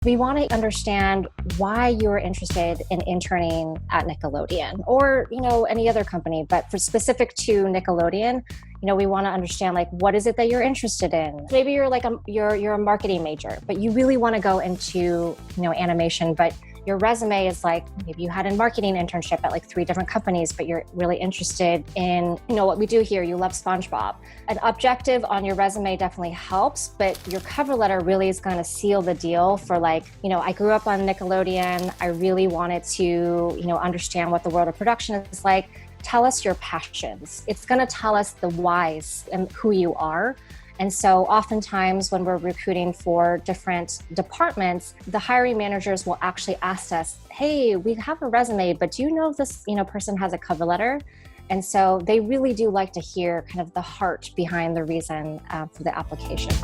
We want to understand why you're interested in interning at Nickelodeon or, any other company, but for specific to Nickelodeon, we want to understand what is it that you're interested in? Maybe you're you're a marketing major, but you really want to go into, animation, but your resume is maybe you had a marketing internship at 3 different companies, but you're really interested in, what we do here. You love SpongeBob. An objective on your resume definitely helps, but your cover letter really is going to seal the deal for I grew up on Nickelodeon. I really wanted to, understand what the world of production is like. Tell us your passions. It's going to tell us the whys and who you are. And so oftentimes when we're recruiting for different departments, the hiring managers will actually ask us, hey, we have a resume, but do you know if this person has a cover letter? And so they really do like to hear kind of the heart behind the reason for the application.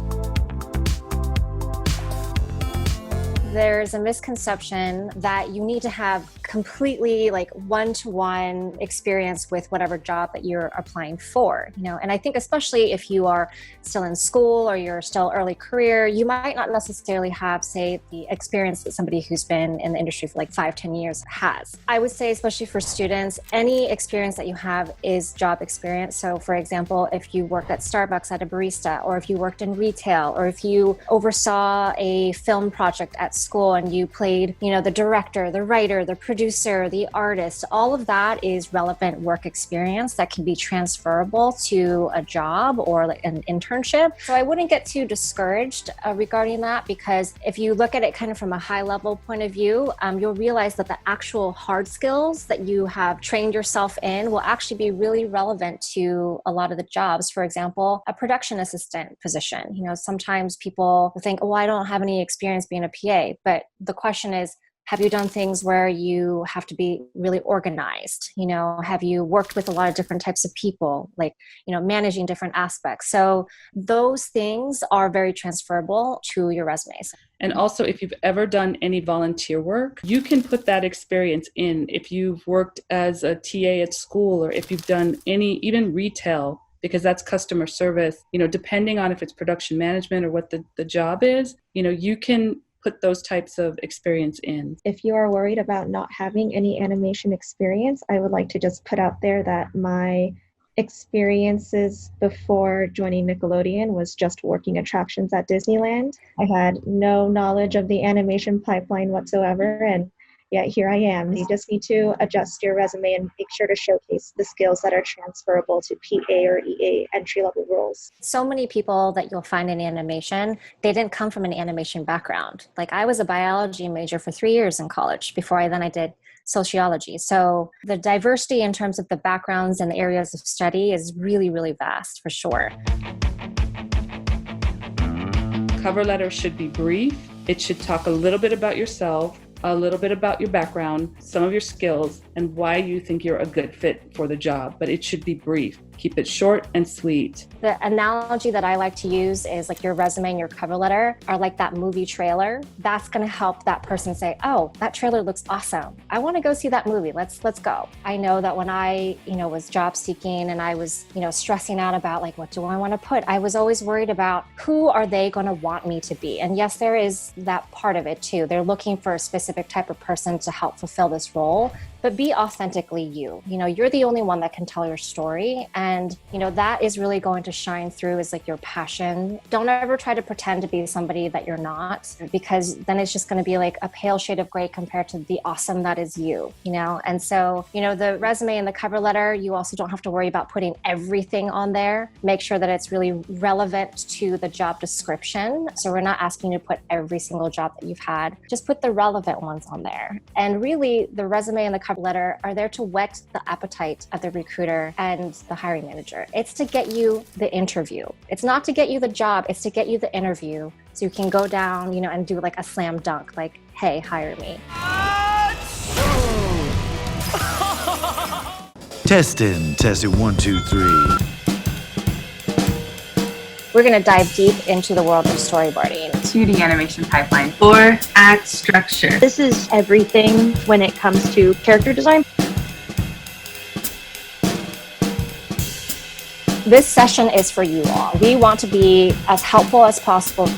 There's a misconception that you need to have completely one-to-one experience with whatever job that you're applying for, and I think especially if you are still in school or you're still early career, you might not necessarily have, say, the experience that somebody who's been in the industry for 5-10 years has. I would say, especially for students, any experience that you have is job experience. So for example, if you worked at Starbucks at a barista, or if you worked in retail, or if you oversaw a film project at school and you played, the director, the writer, the producer, the artist, all of that is relevant work experience that can be transferable to a job or an internship. So I wouldn't get too discouraged regarding that, because if you look at it kind of from a high level point of view, you'll realize that the actual hard skills that you have trained yourself in will actually be really relevant to a lot of the jobs. For example, a production assistant position. Sometimes people think, oh, I don't have any experience being a PA. But the question is, have you done things where you have to be really organized? Have you worked with a lot of different types of people, managing different aspects? So those things are very transferable to your resumes. And also, if you've ever done any volunteer work, you can put that experience in. If you've worked as a TA at school, or if you've done even retail, because that's customer service, depending on if it's production management or what the job is, you can put those types of experience in. If you are worried about not having any animation experience, I would like to just put out there that my experiences before joining Nickelodeon was just working attractions at Disneyland. I had no knowledge of the animation pipeline whatsoever, and yet here I am. You just need to adjust your resume and make sure to showcase the skills that are transferable to PA or EA entry-level roles. So many people that you'll find in animation, they didn't come from an animation background. I was a biology major for 3 years in college before I did sociology. So the diversity in terms of the backgrounds and the areas of study is really, really vast for sure. Cover letter should be brief. It should talk a little bit about yourself, a little bit about your background, some of your skills, and why you think you're a good fit for the job. But it should be brief. Keep it short and sweet. The analogy that I like to use is your resume and your cover letter are like that movie trailer. That's going to help that person say, oh, that trailer looks awesome. I want to go see that movie. Let's go. I know that when I, was job seeking and I was, stressing out about what do I want to put? I was always worried about who are they going to want me to be? And yes, there is that part of it too. They're looking for a specific type of person to help fulfill this role. But be authentically you. You're the only one that can tell your story. And, that is really going to shine through as your passion. Don't ever try to pretend to be somebody that you're not, because then it's just going to be a pale shade of gray compared to the awesome that is you, And so, the resume and the cover letter, you also don't have to worry about putting everything on there. Make sure that it's really relevant to the job description. So we're not asking you to put every single job that you've had. Just put the relevant ones on there. And really, the resume and the cover letter are there to whet the appetite of the recruiter and the hiring manager. It's to get you the interview. It's not to get you the job, it's to get you the interview. So you can go down, and do a slam dunk, hey, hire me. Testing 1 2 3. We're going to dive deep into the world of storyboarding. 2D animation pipeline, 4-act structure. This is everything when it comes to character design. This session is for you all. We want to be as helpful as possible.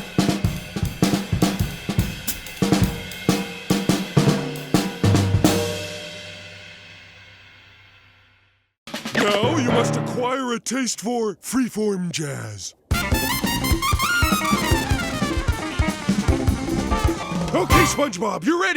Now you must acquire a taste for freeform jazz. Okay, SpongeBob, you're ready.